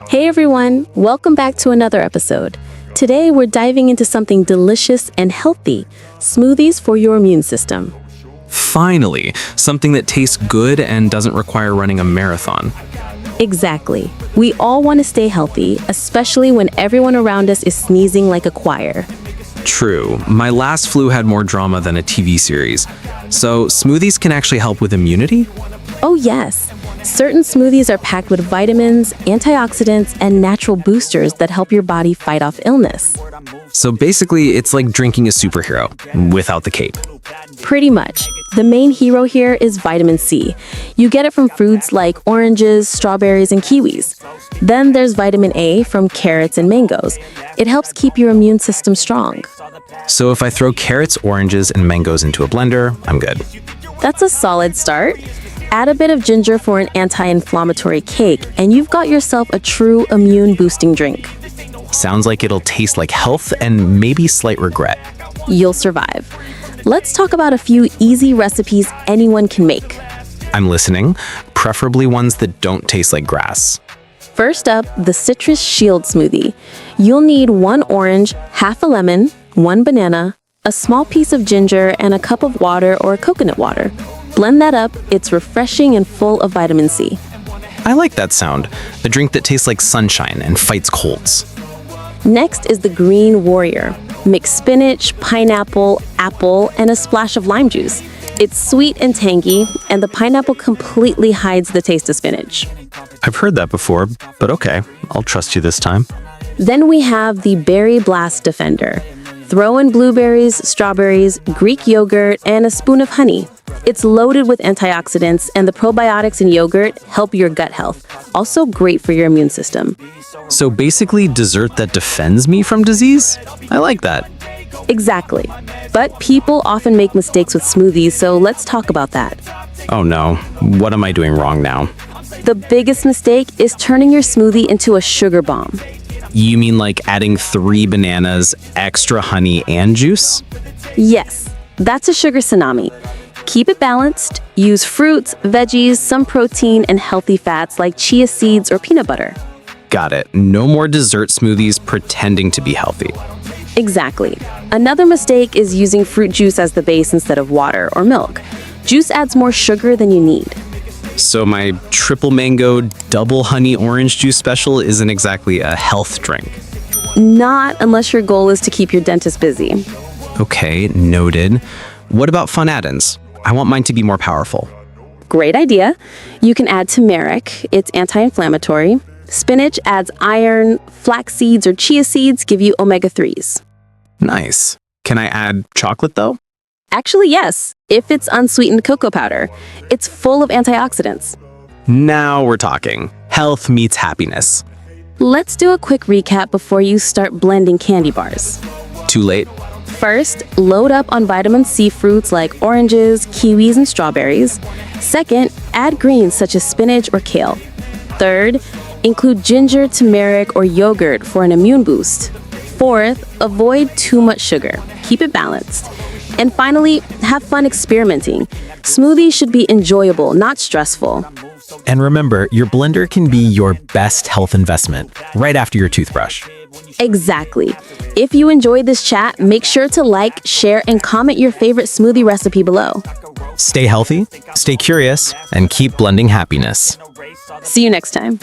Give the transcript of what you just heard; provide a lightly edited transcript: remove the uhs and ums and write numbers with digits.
Hey everyone, welcome back to another episode. Today we're diving into something delicious and healthy, smoothies for your immune system. Finally, something that tastes good and doesn't require running a marathon. Exactly. We all want to stay healthy, especially when everyone around us is sneezing like a choir. True, my last flu had more drama than a TV series. So smoothies can actually help with immunity? Oh yes, certain smoothies are packed with vitamins, antioxidants, and natural boosters that help your body fight off illness. So basically, it's like drinking a superhero without the cape. Pretty much. The main hero here is vitamin C. You get it from fruits like oranges, strawberries, and kiwis. Then there's vitamin A from carrots and mangoes. It helps keep your immune system strong. So if I throw carrots, oranges, and mangoes into a blender, I'm good. That's a solid start. Add a bit of ginger for an anti-inflammatory cake, and you've got yourself a true immune-boosting drink. Sounds like it'll taste like health and maybe slight regret. You'll survive. Let's talk about a few easy recipes anyone can make. I'm listening, preferably ones that don't taste like grass. First up, the Citrus Shield Smoothie. You'll need 1 orange, half a lemon, 1 banana, a small piece of ginger, and a cup of water or coconut water. Blend that up. It's refreshing and full of vitamin C. I like that sound, a drink that tastes like sunshine and fights colds. Next is the Green Warrior. Mix spinach, pineapple, apple, and a splash of lime juice. It's sweet and tangy, and the pineapple completely hides the taste of spinach. I've heard that before, but okay, I'll trust you this time. Then we have the Berry Blast Defender. Throw in blueberries, strawberries, Greek yogurt, and a spoon of honey. It's loaded with antioxidants, and the probiotics in yogurt help your gut health. Also great for your immune system. So basically, dessert that defends me from disease? I like that. Exactly. But people often make mistakes with smoothies, so let's talk about that. Oh no, what am I doing wrong now? The biggest mistake is turning your smoothie into a sugar bomb. You mean like adding 3 bananas, extra honey, and juice? Yes, that's a sugar tsunami. Keep it balanced. Use fruits, veggies, some protein, and healthy fats like chia seeds or peanut butter. Got it. No more dessert smoothies pretending to be healthy. Exactly. Another mistake is using fruit juice as the base instead of water or milk. Juice adds more sugar than you need. So my triple mango, double honey orange juice special isn't exactly a health drink. Not unless your goal is to keep your dentist busy. Okay, noted. What about fun add-ins? I want mine to be more powerful. Great idea. You can add turmeric. It's anti-inflammatory. Spinach adds iron. Flax seeds or chia seeds give you omega-3s. Nice. Can I add chocolate though? Actually, yes, if it's unsweetened cocoa powder. It's full of antioxidants. Now we're talking. Health meets happiness. Let's do a quick recap before you start blending candy bars. Too late? First, load up on vitamin C fruits like oranges, kiwis, and strawberries. Second, add greens such as spinach or kale. Third, include ginger, turmeric, or yogurt for an immune boost. Fourth, avoid too much sugar. Keep it balanced. And finally, have fun experimenting. Smoothies should be enjoyable, not stressful. And remember, your blender can be your best health investment right after your toothbrush. Exactly. If you enjoyed this chat, make sure to like, share, and comment your favorite smoothie recipe below. Stay healthy, stay curious, and keep blending happiness. See you next time.